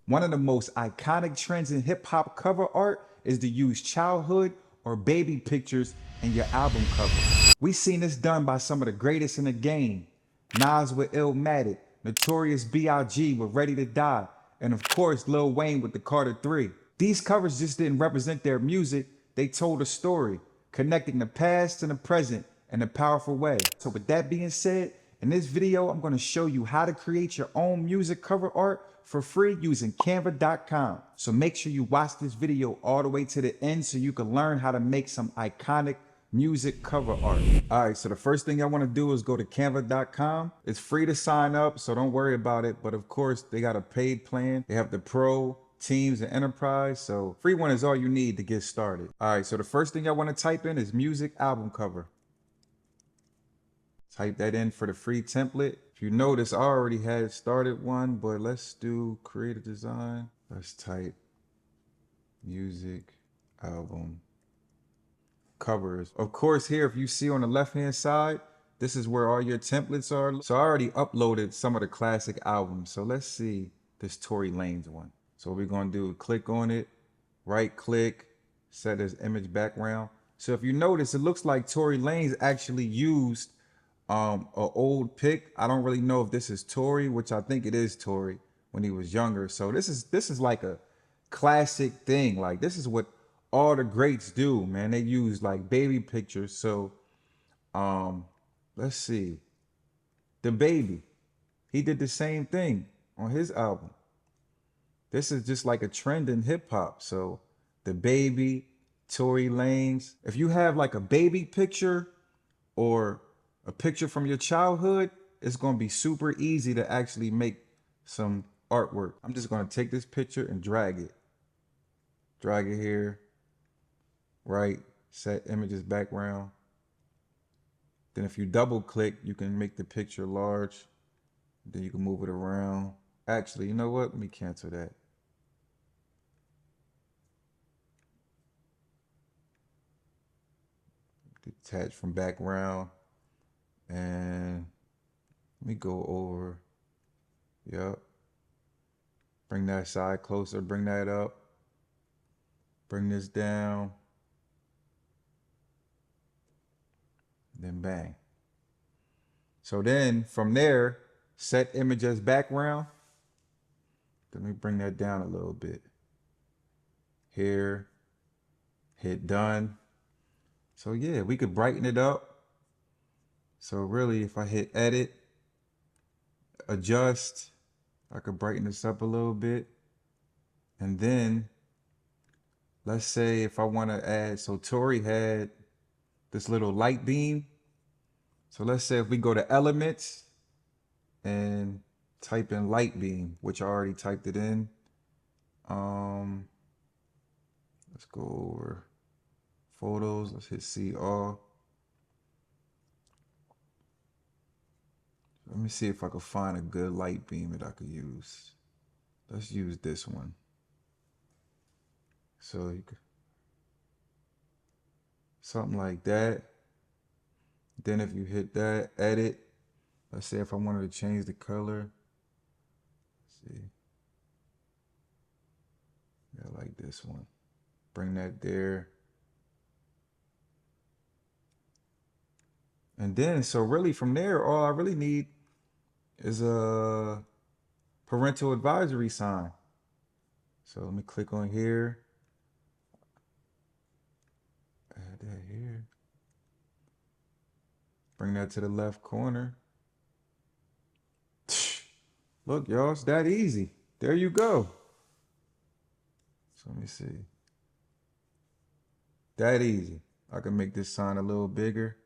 One of the most iconic trends in hip hop cover art is to use childhood or baby pictures in your album cover. We've seen this done by some of the greatest in the game. Nas with Illmatic, Notorious B.I.G. with Ready to Die, and of course Lil Wayne with the Carter 3. These covers just didn't represent their music, they told a story, connecting the past and the present in a powerful way. So with that being said, in this video, I'm going to show you how to create your own music cover art for free using Canva.com. So make sure you watch this video all the way to the end so you can learn how to make some iconic music cover art. All right, so the first thing I want to do is go to Canva.com. It's free to sign up, so don't worry about it. But of course, they got a paid plan. They have the Pro, Teams, and Enterprise. So free one is all you need to get started. All right, so the first thing I want to type in is music album cover. Type that in for the free template. If you notice, I already had started one, but let's do create a design. Let's type music album covers. Of course, here, if you see on the left-hand side, this is where all your templates are. So I already uploaded some of the classic albums. So let's see this Tory Lanez one. So what we're gonna do, click on it, right click, set as image background. So if you notice, it looks like Tory Lanez actually used an old pic. I don't really know if this is Tory, which I think it is Tory when he was younger. So this is like a classic thing. Like this is what all the greats do, man. They use like baby pictures. So let's see. The Baby, he did the same thing on his album. This is just like a trend in hip hop. So The Baby, Tory Lanez. If you have like a baby picture or a picture from your childhood, it's going to be super easy to actually make some artwork. I'm just going to take this picture and drag it. Drag it here. Right. Set images background. Then if you double click, you can make the picture large. Then you can move it around. Actually, you know what? Let me cancel that. Detach from background. And let me go over. Yep. Bring that side closer, bring that up. Bring this down. Then bang. So then from there, set image as background. Let me bring that down a little bit. Here, hit done. So yeah, we could brighten it up. So really, if I hit edit, adjust, I could brighten this up a little bit. And then let's say if I want to add, so Tory had this little light beam. So let's say if we go to elements and type in light beam, which I already typed it in. Let's go over photos. Let's hit see all. Let me see if I can find a good light beam that I could use. Let's use this one. So you could, something like that. Then if you hit that, edit. Let's say if I wanted to change the color. Let's see. Yeah, like this one. Bring that there. And then, so really from there, all I really need is a parental advisory sign. So let me click on here. Add that here. Bring that to the left corner. Look, y'all, it's that easy. There you go. So let me see. That easy. I can make this sign a little bigger.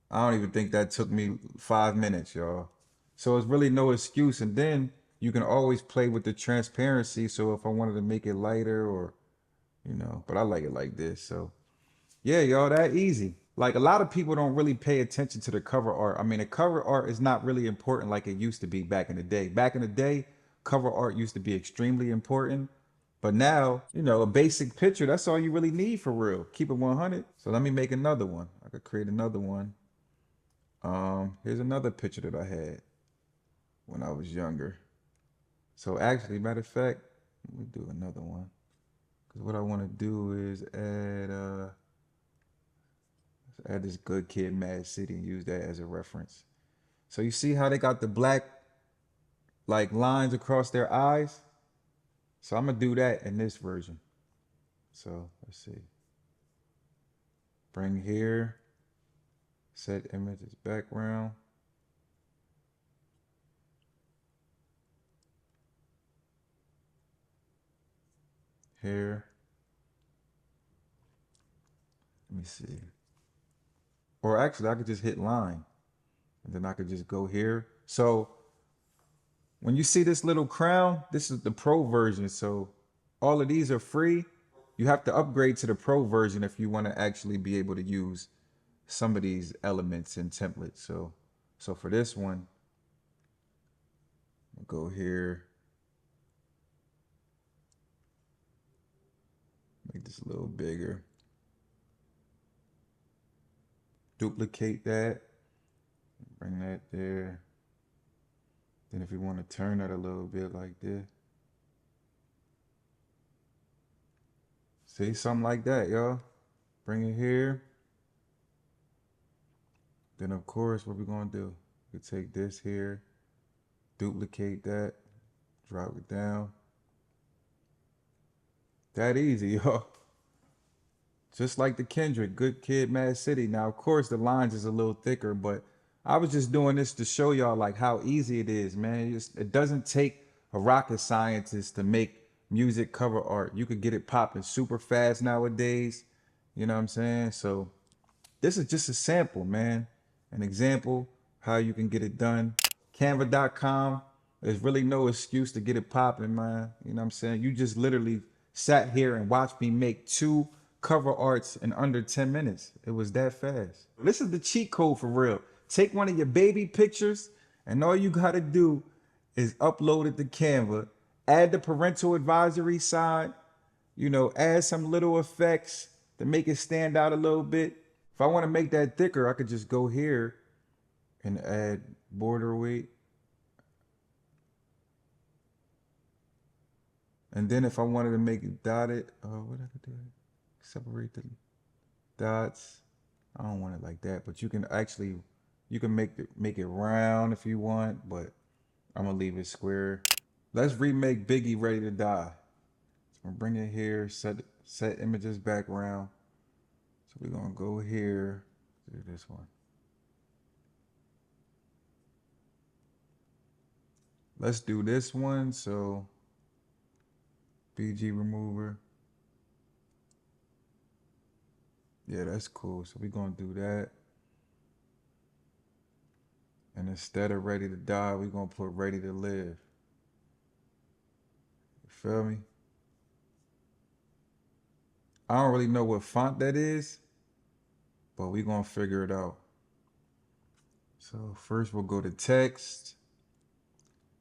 I don't even think that took me 5 minutes, y'all. So it's really no excuse. And then you can always play with the transparency. So if I wanted to make it lighter or, you know, but I like it like this. So yeah, y'all, that easy. Like a lot of people don't really pay attention to the cover art. I mean, the cover art is not really important like it used to be back in the day. Back in the day, cover art used to be extremely important. But now, you know, a basic picture, that's all you really need for real. Keep it 100. So let me make another one. I could create another one. Here's another picture that I had when I was younger. So actually, matter of fact, let me do another one. Because what I want to do is add this Good Kid, Mad City and use that as a reference. So you see how they got the black like lines across their eyes? So I'm gonna do that in this version. So let's see. Bring here, set image as background. Here. Let me see. Or actually I could just hit line and then I could just go here. So when you see this little crown, this is the pro version. So all of these are free. You have to upgrade to the pro version if you want to actually be able to use some of these elements and templates. So for this one, I'll go here, make this a little bigger, duplicate that, bring that there. Then if you want to turn that a little bit like this, see, something like that, y'all. Bring it here. Then of course, what we're gonna do, we take this here, duplicate that, drop it down. That easy, y'all. Just like the Kendrick, Good Kid, Mad City. Now, of course, the lines is a little thicker, but I was just doing this to show y'all like how easy it is, man. It doesn't take a rocket scientist to make music cover art. You could get it popping super fast nowadays. You know what I'm saying? So this is just a sample, man. An example how you can get it done. Canva.com. There's really no excuse to get it popping, man. You know what I'm saying? You just literally sat here and watched me make 2 cover arts in under 10 minutes. It was that fast. This is the cheat code for real. Take one of your baby pictures and all you gotta do is upload it to Canva, add the parental advisory side, you know, add some little effects to make it stand out a little bit. If I want to make that thicker, I could just go here and add border weight. And then if I wanted to make it dotted, what I could do? Separate the dots. I don't want it like that, but you can actually, you can make it round if you want, but I'm gonna leave it square. Let's remake Biggie Ready to Die. So I'm gonna bring it here, set images background. So we're gonna go here, do this one. Let's do this one. So BG remover. Yeah, that's cool. So we're gonna do that. And instead of Ready to Die, we're gonna put Ready to Live. You feel me? I don't really know what font that is, but we're gonna figure it out. So first we'll go to text,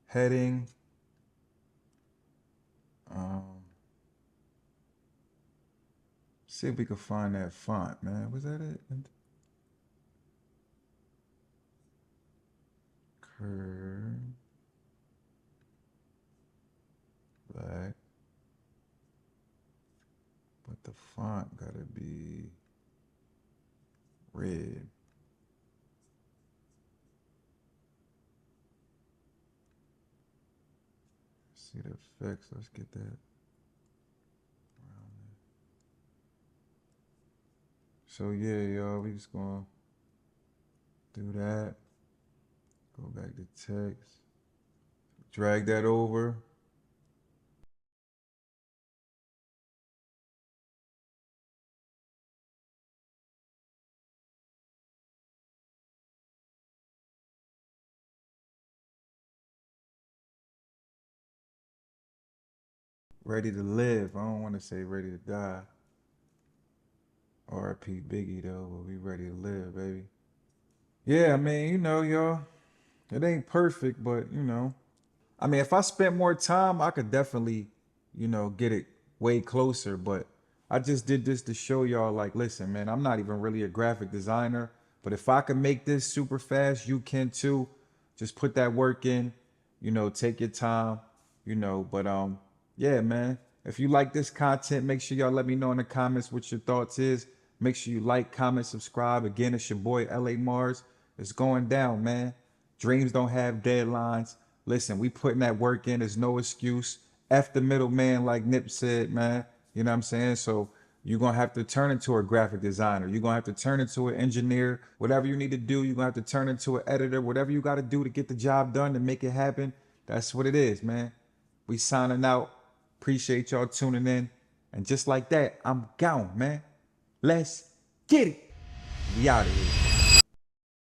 heading. See if we can find that font, man. Was that it? Curve. Black. But the font gotta be red. See the effects, let's get that. So yeah, y'all, we just gonna do that. Go back to text. Drag that over. Ready to live. I don't want to say ready to die. R.I.P. Biggie though, but we ready to live, baby. Yeah, I mean, you know, y'all, it ain't perfect, but you know, I mean, if I spent more time, I could definitely, you know, get it way closer. But I just did this to show y'all, like, listen, man, I'm not even really a graphic designer, but if I can make this super fast, you can too. Just put that work in, you know, take your time. you know. But yeah, man. If you like this content, make sure y'all let me know in the comments what your thoughts is. Make sure you like, comment, subscribe. Again, it's your boy LA Mars. It's going down, man. Dreams don't have deadlines. Listen, we putting that work in. There's no excuse. F the middleman, like Nip said, man. You know what I'm saying? So you're going to have to turn into a graphic designer. You're going to have to turn into an engineer. Whatever you need to do, you're going to have to turn into an editor. Whatever you got to do to get the job done, to make it happen. That's what it is, man. We signing out. Appreciate y'all tuning in. And just like that, I'm gone, man. Let's get it. We out of here.